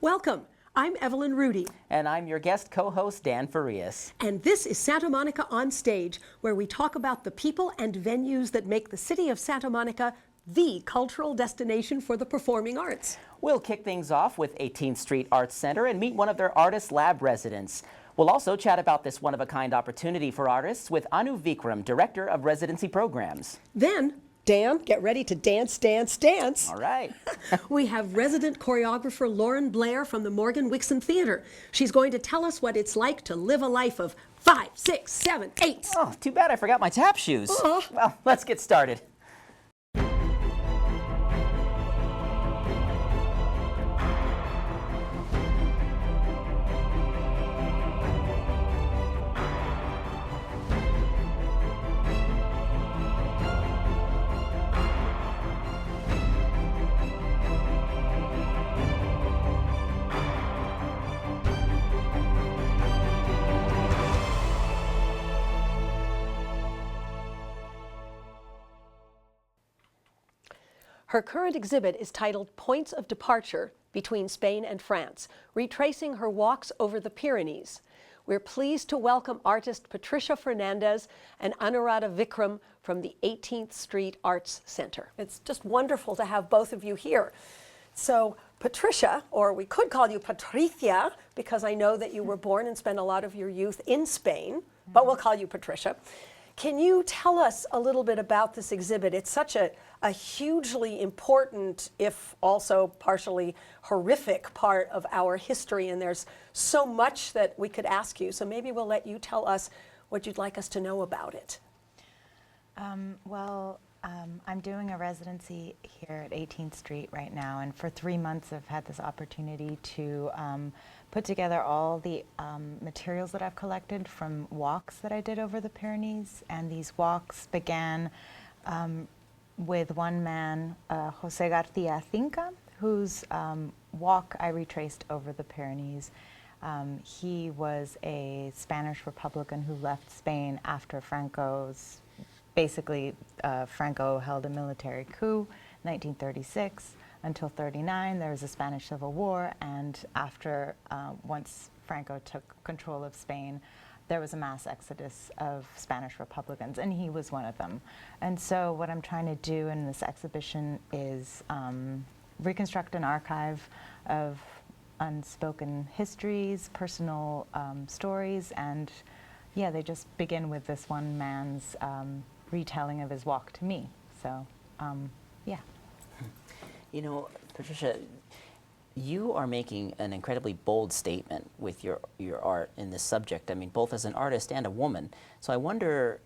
Welcome. I'm Evelyn Rudy. And I'm your guest co-host, Dan Farias. And this is Santa Monica On Stage, where we talk about the people and venues that make the city of Santa Monica the cultural destination for the performing arts. We'll kick things off with 18th Street Arts Center and meet one of their Artist Lab residents. We'll also chat about this one-of-a-kind opportunity for artists with Anu Vikram, Director of Residency Programs. Then, Dan, get ready to dance, dance, dance. All right. We have resident choreographer Lauren Blair from the Morgan Wixom Theater. She's going to tell us what it's like to live a life of 5, 6, 7, 8. Oh, too bad I forgot my tap shoes. Well, let's get started. Her current exhibit is titled Points of Departure Between Spain and France, retracing her walks over the Pyrenees. We're pleased to welcome artist Patricia Fernandez and Anuradha Vikram from the 18th Street Arts Center. It's just wonderful to have both of you here. So Patricia, or we could call you Patricia, because I know that you were born and spent a lot of your youth in Spain, but we'll call you Patricia. Can you tell us a little bit about this exhibit? It's such a hugely important, if also partially horrific, part of our history, and there's so much that we could ask you. So maybe we'll let you tell us what you'd like us to know about it. I'm doing a residency here at 18th Street right now, and for 3 months I've had this opportunity to put together all the materials that I've collected from walks that I did over the Pyrenees. And these walks began with one man, Jose Garcia Cinca, whose walk I retraced over the Pyrenees. He was a Spanish Republican who left Spain after Franco's, Franco held a military coup in 1936. Until 1939, there was a Spanish Civil War, and after, once Franco took control of Spain, there was a mass exodus of Spanish Republicans, and he was one of them. And so what I'm trying to do in this exhibition is reconstruct an archive of unspoken histories, personal stories, and yeah, they just begin with this one man's retelling of his walk to me. So, yeah. You know, Patricia, you are making an incredibly bold statement with your art in this subject. I mean, both as an artist and a woman. So I wonder,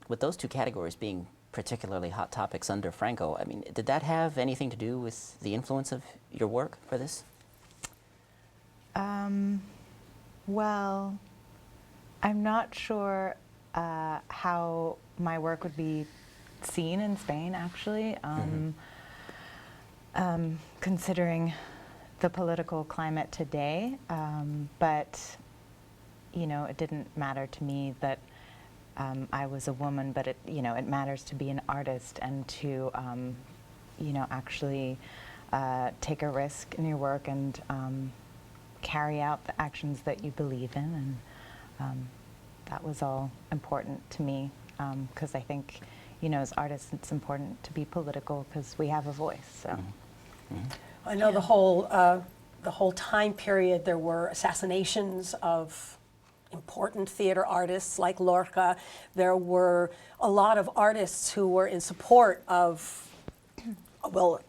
with those two categories being particularly hot topics under Franco, I mean, did that have anything to do with the influence of your work for this? Well, I'm not sure how my work would be seen in Spain, actually. Considering the political climate today, but you know, it didn't matter to me that I was a woman, but it matters to be an artist and to actually take a risk in your work and carry out the actions that you believe in, and that was all important to me, because I think, as artists, it's important to be political because we have a voice. So, I know the whole time period there were assassinations of important theater artists like Lorca. There were a lot of artists who were in support of,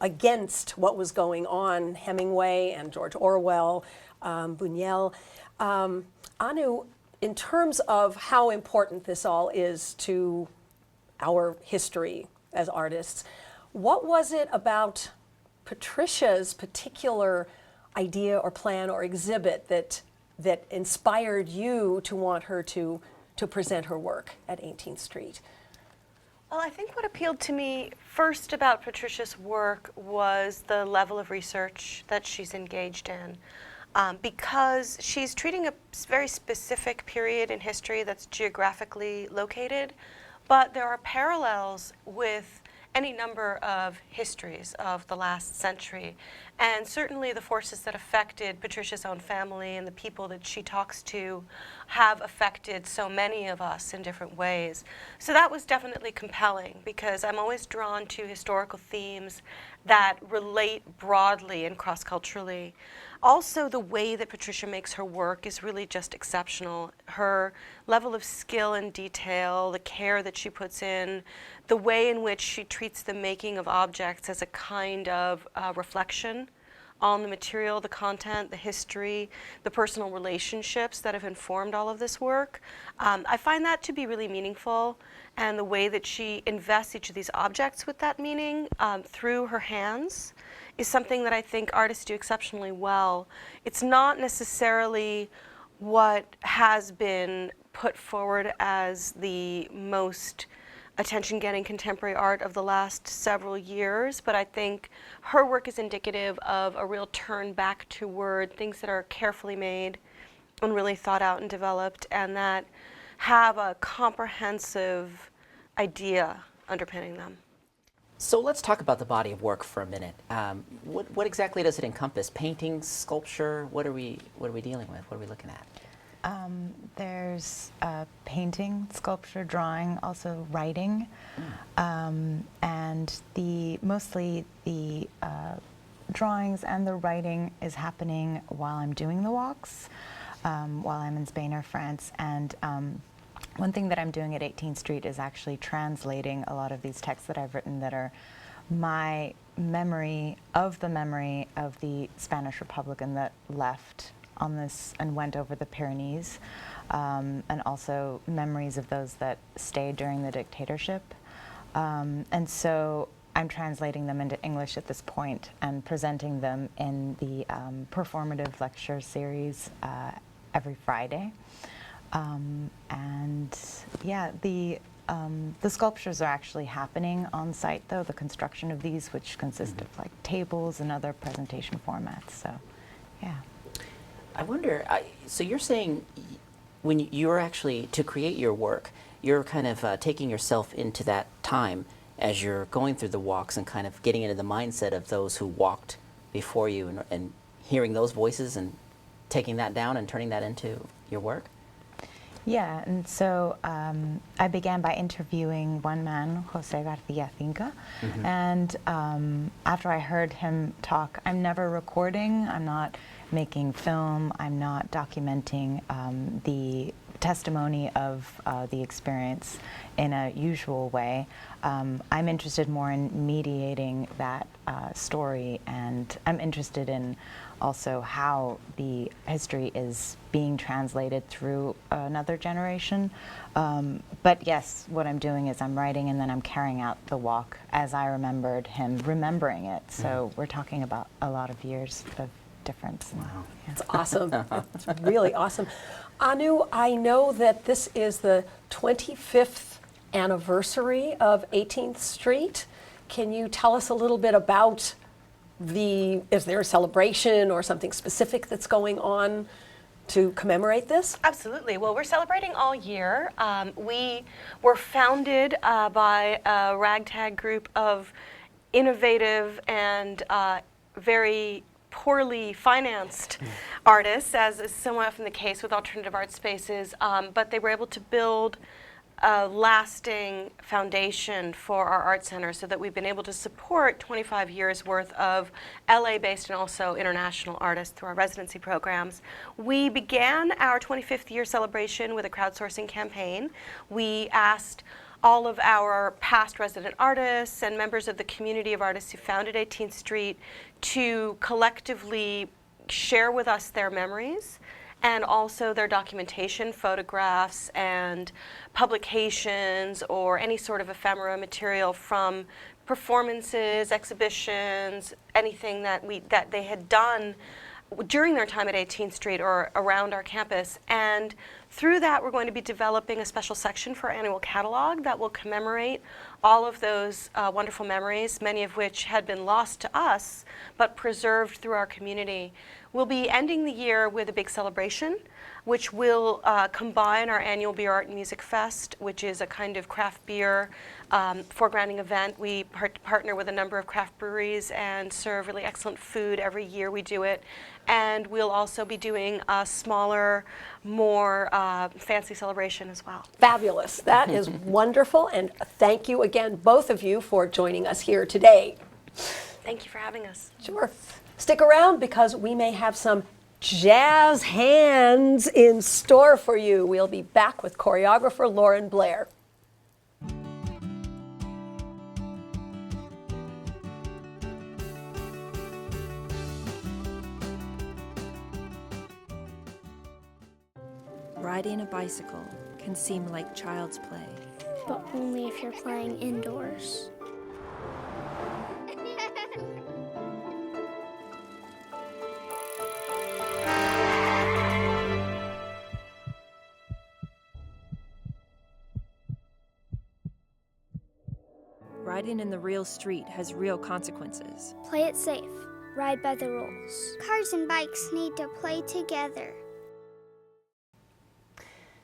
against what was going on. Hemingway and George Orwell, Buñuel. Anu, in terms of how important this all is to our history as artists, what was it about Patricia's particular idea or plan or exhibit that inspired you to want her to present her work at 18th Street? Well, I think what appealed to me first about Patricia's work was the level of research that she's engaged in, because she's treating a very specific period in history that's geographically located, but there are parallels with any number of histories of the last century. And certainly the forces that affected Patricia's own family and the people that she talks to have affected so many of us in different ways. So that was definitely compelling, because I'm always drawn to historical themes that relate broadly and cross-culturally. Also, the way that Patricia makes her work is really just exceptional. Her level of skill and detail, the care that she puts in, the way in which she treats the making of objects as a kind of reflection on the material, the content, the history, the personal relationships that have informed all of this work. I find that to be really meaningful, and the way that she invests each of these objects with that meaning through her hands is something that I think artists do exceptionally well. It's not necessarily what has been put forward as the most attention-getting contemporary art of the last several years, but I think her work is indicative of a real turn back toward things that are carefully made and really thought out and developed, and that have a comprehensive idea underpinning them. So let's talk about the body of work for a minute. What exactly does it encompass? Painting, sculpture? What are we dealing with? What are we looking at? There's painting, sculpture, drawing, also writing, and mostly the drawings and the writing is happening while I'm doing the walks, while I'm in Spain or France. And one thing that I'm doing at 18th Street is actually translating a lot of these texts that I've written that are my memory of the Spanish Republican that left on this and went over the Pyrenees, and also memories of those that stayed during the dictatorship. And so I'm translating them into English at this point and presenting them in the performative lecture series every Friday. And yeah, the sculptures are actually happening on site, though, the construction of these, which consist of like tables and other presentation formats. So, yeah. I wonder, so you're saying when you're actually, to create your work, you're kind of taking yourself into that time as you're going through the walks and kind of getting into the mindset of those who walked before you, and hearing those voices and taking that down and turning that into your work? Yeah, and so I began by interviewing one man, Jose Garcia Finca, and after I heard him talk, I'm never recording, I'm not making film, I'm not documenting the testimony of the experience in a usual way. I'm interested more in mediating that story, and I'm interested in also how the history is being translated through another generation. But yes, what I'm doing is I'm writing and then I'm carrying out the walk as I remembered him remembering it. So we're talking about a lot of years of difference. Wow. Yeah. It's awesome. It's really awesome. Anu, I know that this is the 25th anniversary of 18th Street. Can you tell us a little bit about is there a celebration or something specific that's going on to commemorate this? Absolutely. Well, we're celebrating all year. We were founded by a ragtag group of innovative and very poorly financed artists, as is so often the case with alternative art spaces, but they were able to build a lasting foundation for our art center, so that we've been able to support 25 years worth of LA-based and also international artists through our residency programs. We began our 25th year celebration with a crowdsourcing campaign. We asked all of our past resident artists and members of the community of artists who founded 18th Street to collectively share with us their memories and also their documentation, photographs and publications or any sort of ephemera material from performances, exhibitions, anything that they had done during their time at 18th Street or around our campus. And through that, we're going to be developing a special section for our annual catalog that will commemorate all of those wonderful memories, many of which had been lost to us, but preserved through our community. We'll be ending the year with a big celebration, which will combine our annual Beer, Art, and Music Fest, which is a kind of craft beer foregrounding event. We partner with a number of craft breweries and serve really excellent food every year we do it. And we'll also be doing a smaller, more fancy celebration as well. Fabulous. That is wonderful. And thank you again, both of you, for joining us here today. Thank you for having us. Sure. Stick around because we may have some jazz hands in store for you. We'll be back with choreographer Lauren Blair. Riding a bicycle can seem like child's play. But only if you're playing indoors. Riding in the real street has real consequences. Play it safe. Ride by the rules. Cars and bikes need to play together.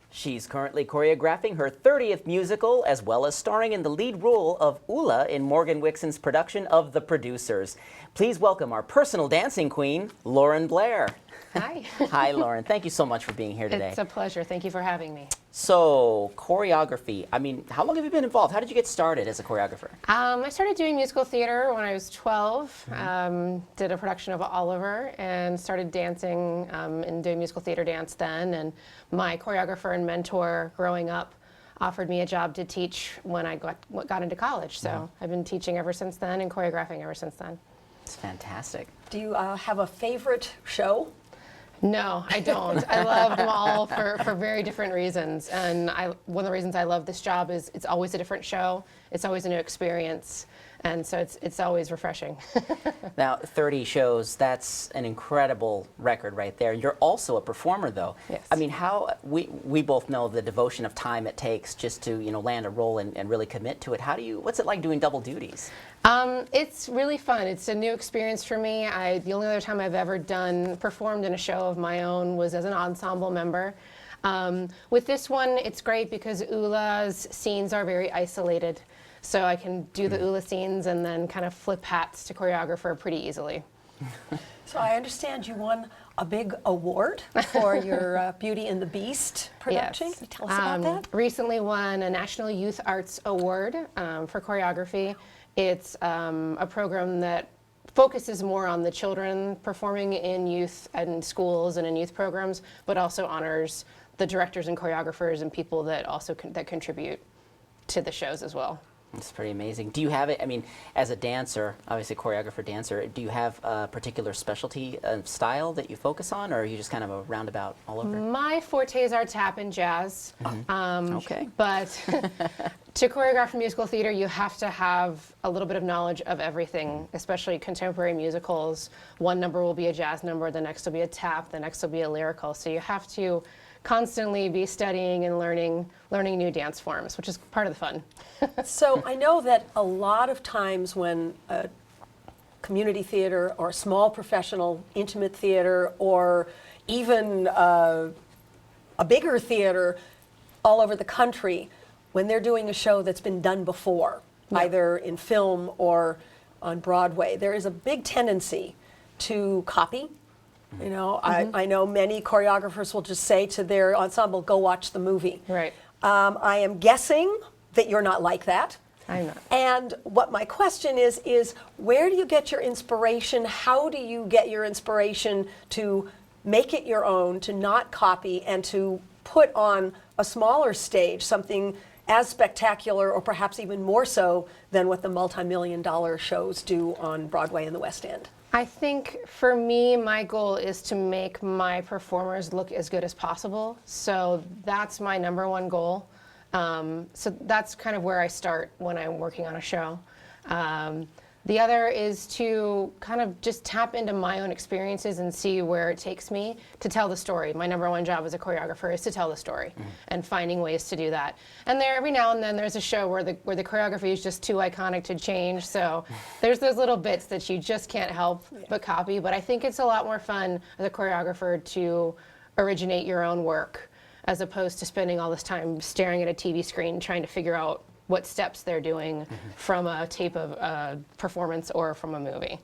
She's currently choreographing her 30th musical, as well as starring in the lead role of Ula in Morgan Wixon's production of The Producers. Please welcome our personal dancing queen, Lauren Blair. Hi. Hi, Lauren. Thank you so much for being here today. It's a pleasure. Thank you for having me. So, choreography. I mean, how long have you been involved? How did you get started as a choreographer? I started doing musical theater when I was 12. Did a production of Oliver and started dancing and doing musical theater dance then. And my choreographer and mentor growing up offered me a job to teach when I got into college. So I've been teaching ever since then and choreographing ever since then. It's fantastic. Do you have a favorite show? No, I don't. I love them all for very different reasons. And one of the reasons I love this job is it's always a different show. It's always a new experience. And so it's always refreshing. Now, 30 shows, that's an incredible record right there. You're also a performer, though. Yes. I mean, we both know the devotion of time it takes just to, land a role and really commit to it. What's it like doing double duties? It's really fun. It's a new experience for me. The only other time I've ever performed in a show of my own was as an ensemble member. With this one, it's great because Ula's scenes are very isolated. So I can do the Ula scenes and then kind of flip hats to choreographer pretty easily. So I understand you won a big award for your Beauty and the Beast production. Yes. Can you tell us about that? Recently won a National Youth Arts Award for choreography. It's a program that focuses more on the children performing in youth and schools and in youth programs, but also honors the directors and choreographers and people that also that contribute to the shows as well. It's pretty amazing. Do you have it, I mean, as a dancer, obviously choreographer, dancer, do you have a particular specialty style that you focus on, or are you just kind of a roundabout all over? My fortes are tap and jazz. Okay. But to choreograph musical theater, you have to have a little bit of knowledge of everything, especially contemporary musicals. One number will be a jazz number, the next will be a tap, the next will be a lyrical. So you have to constantly be studying and learning new dance forms, which is part of the fun. So I know that a lot of times when a community theater or small professional intimate theater or even a bigger theater all over the country, when they're doing a show that's been done before, either in film or on Broadway, there is a big tendency to copy. I know many choreographers will just say to their ensemble, go watch the movie. Right. I am guessing that you're not like that. I'm not. And what my question is where do you get your inspiration? How do you get your inspiration to make it your own, to not copy, and to put on a smaller stage something as spectacular or perhaps even more so than what the multi-million-dollar shows do on Broadway and the West End? I think for me, my goal is to make my performers look as good as possible. So that's my number one goal. So that's kind of where I start when I'm working on a show. The other is to kind of just tap into my own experiences and see where it takes me to tell the story. My number one job as a choreographer is to tell the story and finding ways to do that. And there, every now and then, there's a show where the choreography is just too iconic to change. So there's those little bits that you just can't help but copy. But I think it's a lot more fun as a choreographer to originate your own work, as opposed to spending all this time staring at a TV screen trying to figure out what steps they're doing from a tape of performance or from a movie.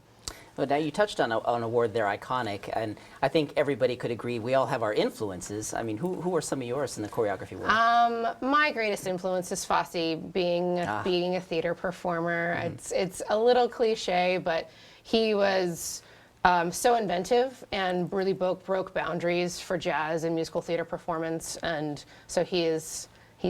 Well, now you touched on an award there, iconic, and I think everybody could agree we all have our influences. I mean, who are some of yours in the choreography world? My greatest influence is Fosse, being a theater performer. It's a little cliche, but he was so inventive and really broke boundaries for jazz and musical theater performance, and so he's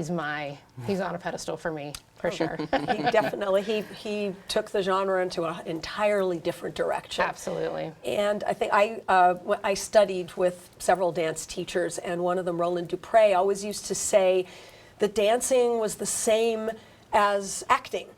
on a pedestal for me, for sure. He definitely, he took the genre into an entirely different direction. Absolutely. And I think I studied with several dance teachers, and one of them, Roland Dupre, always used to say that dancing was the same as acting.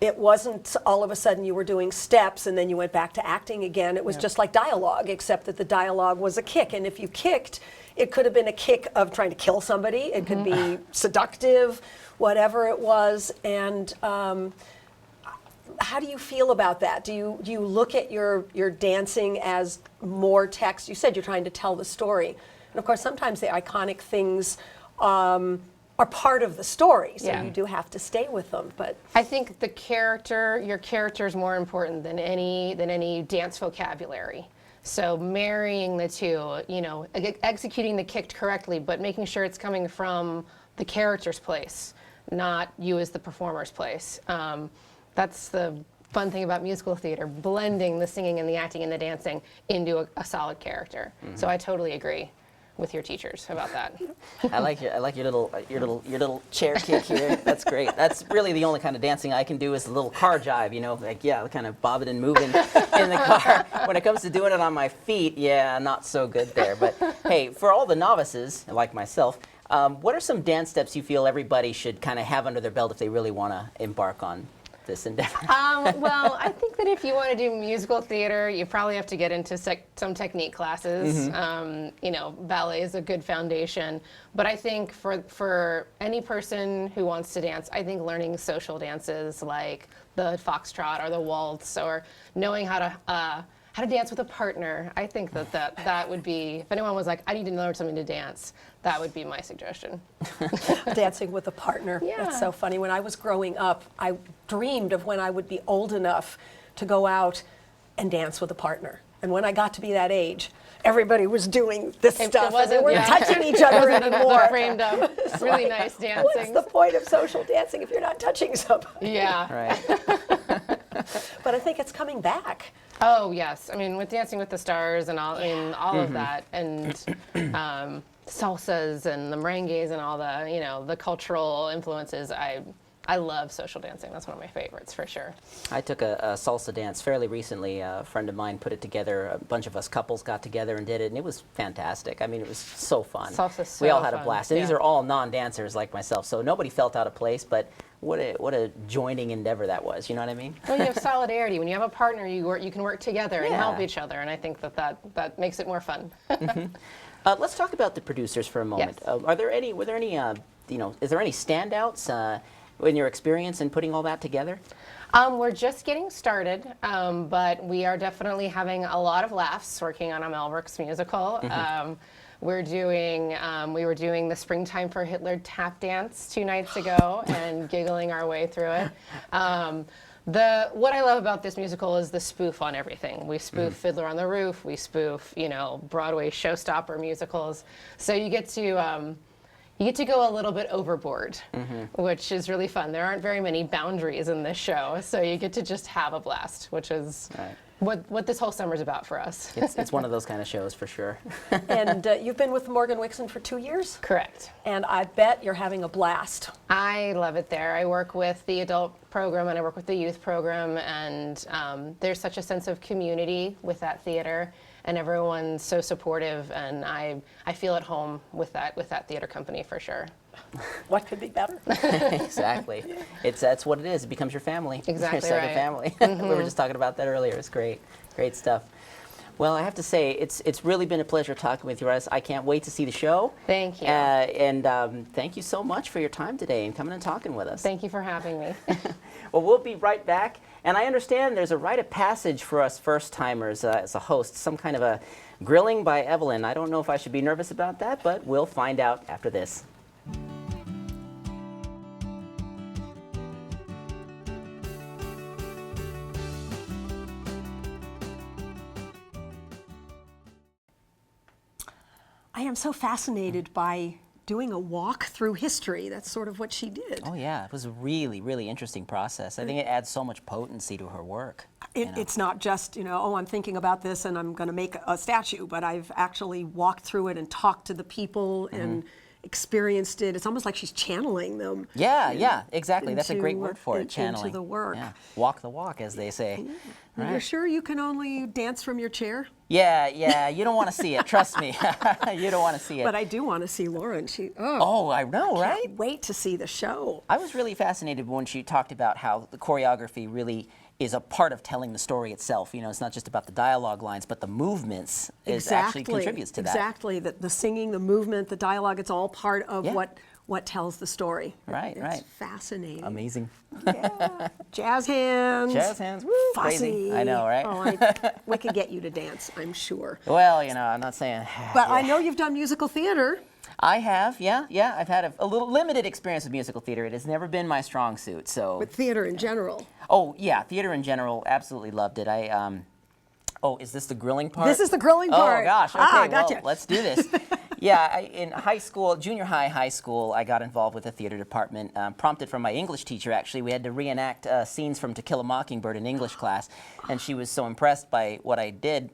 It wasn't all of a sudden you were doing steps and then you went back to acting again. It was just like dialogue, except that the dialogue was a kick. And if you kicked, it could have been a kick of trying to kill somebody. It could be seductive, whatever it was. And how do you feel about that? Do you look at your dancing as more text? You said you're trying to tell the story. And of course, sometimes the iconic things are part of the story, so you do have to stay with them. But I think your character is more important than any dance vocabulary. So marrying the two, executing the kick correctly, but making sure it's coming from the character's place, not you as the performer's place. That's the fun thing about musical theater, blending the singing and the acting and the dancing into a solid character. So I totally agree with your teachers about that. I like your little chair kick here. That's great. That's really the only kind of dancing I can do is a little car jive, kind of bobbing and moving in the car. When it comes to doing it on my feet, not so good there. But hey, for all the novices like myself, what are some dance steps you feel everybody should kind of have under their belt if they really want to embark on this endeavor? Well, I think that if you want to do musical theater, you probably have to get into some technique classes. Ballet is a good foundation. But I think for any person who wants to dance, I think learning social dances like the foxtrot or the waltz, or knowing how to dance with a partner, I think that would be, if anyone was like, I need to learn something to dance, that would be my suggestion. dancing with a partner. Yeah. That's so funny. When I was growing up, I dreamed of when I would be old enough to go out and dance with a partner. And when I got to be that age, everybody was doing this stuff. And they weren't touching each other anymore. Framed up, really nice dancing. What's the point of social dancing if you're not touching somebody? Yeah. Right. But I think it's coming back. Oh yes, I mean with Dancing with the Stars and all of that, and salsas and the merengues and all the cultural influences. I love social dancing. That's one of my favorites for sure. I took a salsa dance fairly recently. A friend of mine put it together. A bunch of us couples got together and did it, and it was fantastic. I mean, it was so fun. Salsa's so we all had a fun. blast. And these are all non-dancers like myself, so nobody felt out of place, but what a joining endeavor that was. You know what I mean? Well, you have solidarity. When you have a partner, you can work together and Yeah. help each other, and I think that makes it more fun. Let's talk about the producers for a moment. Yes. Is there any standouts in your experience in putting all that together? We're just getting started, but we are definitely having a lot of laughs working on a Mel Brooks musical. We were doing the Springtime for Hitler tap dance 2 nights ago and giggling our way through it. What I love about this musical is the spoof on everything. We spoof Fiddler on the Roof. We spoof, Broadway showstopper musicals. So you get to go a little bit overboard, which is really fun. There aren't very many boundaries in this show, so you get to just have a blast, which is what this whole summer's about for us. It's one of those kind of shows for sure. And you've been with Morgan Wixon for 2 years? Correct. And I bet you're having a blast. I love it there. I work with the adult program and I work with the youth program, and there's such a sense of community with that theater, and everyone's so supportive, and I feel at home with that theater company for sure. What could be better? Exactly. That's what it is. It becomes your family. Exactly Your second right. Mm-hmm. family. We were just talking about that earlier. It's great. Great stuff. Well, I have to say, it's really been a pleasure talking with you, Russ. I can't wait to see the show. Thank you. Thank you so much for your time today and coming and talking with us. Thank you for having me. Well, we'll be right back. And I understand there's a rite of passage for us first-timers as a host, some kind of a grilling by Evelyn. I don't know if I should be nervous about that, but we'll find out after this. I am so fascinated by doing a walk through history. That's sort of what she did. Oh yeah, it was a really, really interesting process. I think it adds so much potency to her work. It's not just, oh, I'm thinking about this and I'm going to make a statue, but I've actually walked through it and talked to the people and experienced it. It's almost like she's channeling them. Yeah, exactly. That's a great into- word for it, into channeling. the work. Yeah. Walk the walk, as they say. You're Right. sure you can only dance from your chair? Yeah, you don't want to see it, trust me. You don't want to see it. But I do want to see Lauren. Oh, I know, right? Can't wait to see the show. I was really fascinated when she talked about how the choreography really is a part of telling the story itself. It's not just about the dialogue lines, but the movements actually contributes to that. Exactly. The singing, the movement, the dialogue, it's all part of Yeah. what tells the story. Right, It's right. fascinating. Amazing. Yeah. Jazz hands. Jazz hands, woo, Fussy. crazy. I know, right? Oh, we could get you to dance, I'm sure. Well, I'm not saying. But I know you've done musical theater. I have, yeah. I've had a little limited experience with musical theater. It has never been my strong suit, so. With theater in general. Oh, yeah, theater in general, absolutely loved it. Oh, is this the grilling part? This is the grilling part. Oh, gosh, okay, Ah, gotcha. well, let's do this. Yeah, in high school, junior high school, I got involved with the theater department, prompted from my English teacher, actually. We had to reenact scenes from To Kill a Mockingbird in English class, and she was so impressed by what I did,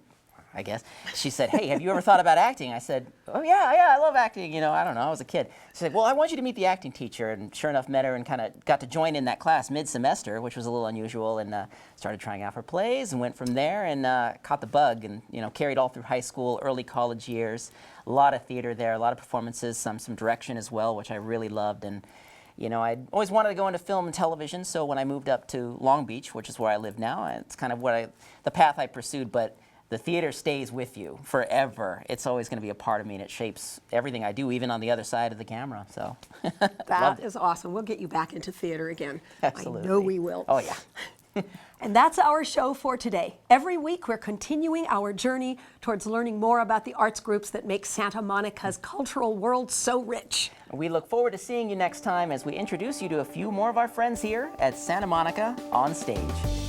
I guess. She said, hey, have you ever thought about acting? I said, oh, yeah, I love acting. I don't know, I was a kid. She said, well, I want you to meet the acting teacher. And sure enough, met her and kind of got to join in that class mid-semester, which was a little unusual, and started trying out for plays and went from there and caught the bug and, carried all through high school, early college years. A lot of theater there, a lot of performances, some direction as well, which I really loved. And I always wanted to go into film and television, so when I moved up to Long Beach, which is where I live now, it's kind of the path I pursued, but the theater stays with you forever. It's always going to be a part of me, and it shapes everything I do, even on the other side of the camera. So That is awesome. We'll get you back into theater again. Absolutely. I know we will. Oh, yeah. And that's our show for today. Every week, we're continuing our journey towards learning more about the arts groups that make Santa Monica's cultural world so rich. We look forward to seeing you next time as we introduce you to a few more of our friends here at Santa Monica On Stage.